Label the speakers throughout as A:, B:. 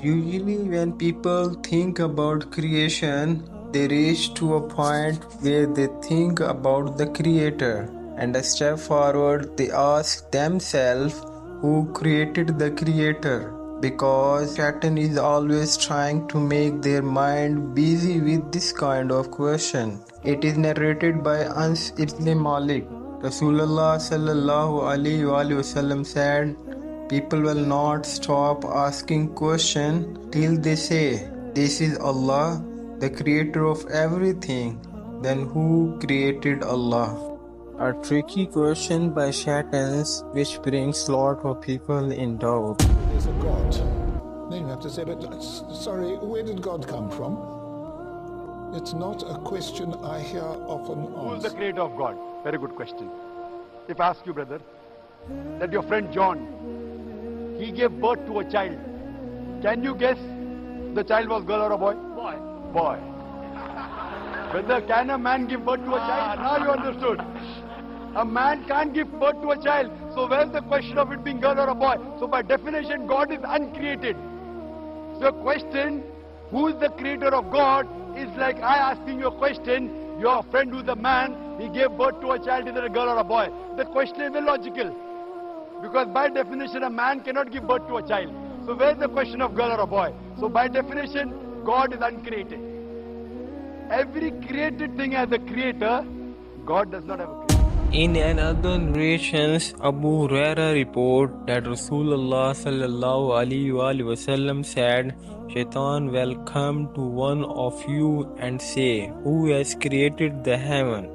A: Usually when people think about creation, they reach to a point where they think about the creator, and a step forward they ask themselves who created the creator, because Satan is always trying to make their mind busy with this kind of question. It is narrated by Ans ibn Malik. Rasulullah sallallahu alaihi wasallam said, people will not stop asking questions till they say, this is Allah, the creator of everything. Then who created Allah? A tricky question by Shatans which brings lot of people in doubt.
B: There's a God. Then you have to say, but sorry, where did God come from? It's not a question I hear often asked.
C: Who is the creator of God? Very good question. If I ask you, brother, that your friend John, he gave birth to a child. Can you guess the child was girl or a boy? Boy. Boy. Brother, can a man give birth to a child? Now you understood. A man can't give birth to a child. So where's the question of it being girl or a boy? So by definition, God is uncreated. So a question, who is the creator of God, is like I asking you a question, your friend who's a man, he gave birth to a child, is it a girl or a boy? The question is illogical. Because by definition, a man cannot give birth to a child. So where's the question of girl or a boy? So by definition, God is uncreated. Every created thing has a creator. God does not have a creator.
A: In another narrations, Abu Huraira report that Rasulullah sallallahu alaihi wasallam said, Shaitan will come to one of you and say, who has created the heaven?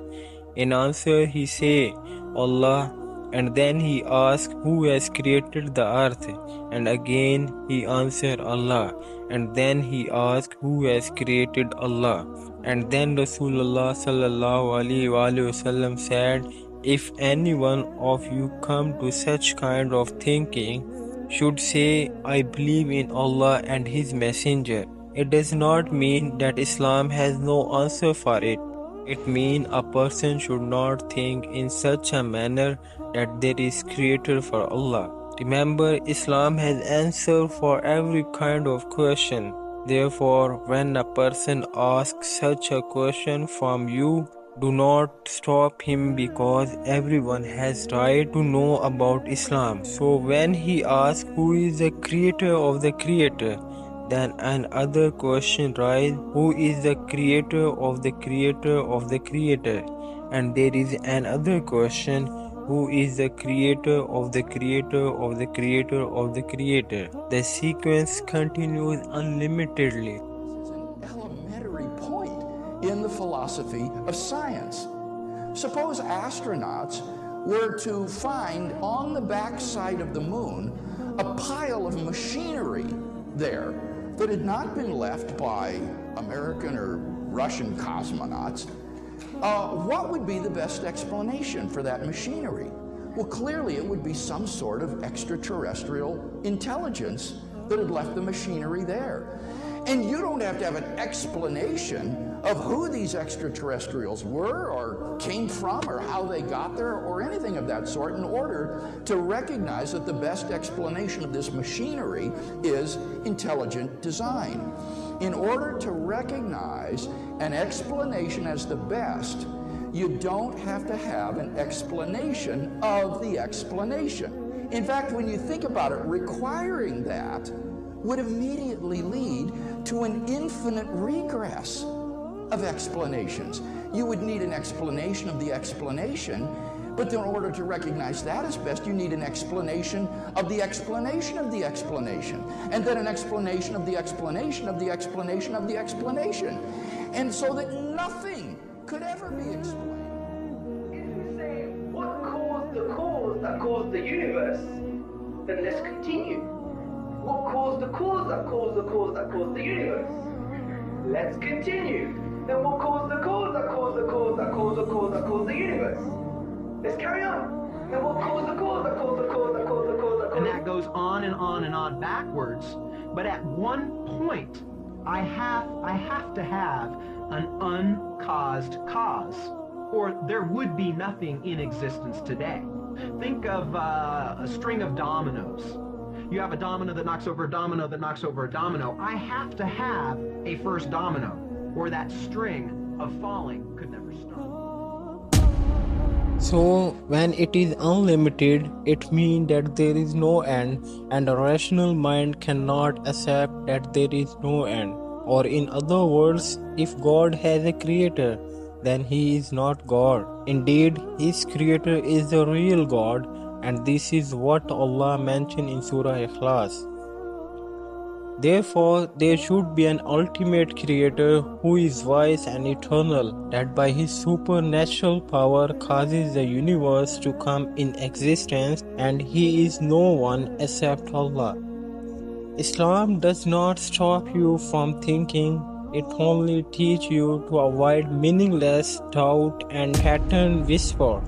A: In answer he say, Allah. And then he asks, who has created the earth? And again he answered, Allah. And then he asked, who has created Allah? And then Rasulullah sallallahu alaihi wasallam said, if any one of you come to such kind of thinking, should say, I believe in Allah and His Messenger. It does not mean that Islam has no answer for it. It means a person should not think in such a manner that there is creator for Allah. Remember, Islam has answer for every kind of question. Therefore, when a person asks such a question from you, do not stop him, because everyone has right to know about Islam. So when he asks who is the creator of the creator, then another question rises, who is the creator of the creator of the creator? And there is another question, who is the creator of the creator of the creator of the creator? The sequence continues unlimitedly.
D: This is an elementary point in the philosophy of science. Suppose astronauts were to find on the backside of the moon a pile of machinery there that had not been left by American or Russian cosmonauts. What would be the best explanation for that machinery? Well, clearly it would be some sort of extraterrestrial intelligence that had left the machinery there. And you don't have to have an explanation of who these extraterrestrials were or came from or how they got there or anything of that sort in order to recognize that the best explanation of this machinery is intelligent design. In order to recognize an explanation as the best, you don't have to have an explanation of the explanation. In fact, when you think about it, requiring that would immediately lead to an infinite regress of explanations. You would need an explanation of the explanation, but in order to recognize that as best, you need an explanation of the explanation of the explanation, and then an explanation of the explanation of the explanation of the explanation, and so that nothing could ever be explained.
E: If you say, what caused the cause that caused the universe, then let's continue. What caused the cause that caused the cause that caused the universe? Let's continue. Then what caused the cause that caused the cause that caused the cause that caused the universe? Let's carry on. Then what caused the cause that caused the cause that caused the cause that caused?
F: And that goes on and on and on backwards. But at one point, I have to have an uncaused cause, or there would be nothing in existence today. Think of a string of dominoes. you have a domino that knocks over a domino that knocks over a domino. I have to have a first domino, or that string of falling could never start.
A: So, when it is unlimited, it means that there is no end, and a rational mind cannot accept that there is no end. Or in other words, if God has a creator, then he is not God. Indeed, his creator is the real God, and this is what Allah mentioned in Surah Ikhlas. Therefore, there should be an ultimate creator who is wise and eternal, that by his supernatural power causes the universe to come in existence, and he is no one except Allah. Islam does not stop you from thinking, it only teaches you to avoid meaningless doubt and pattern whisper.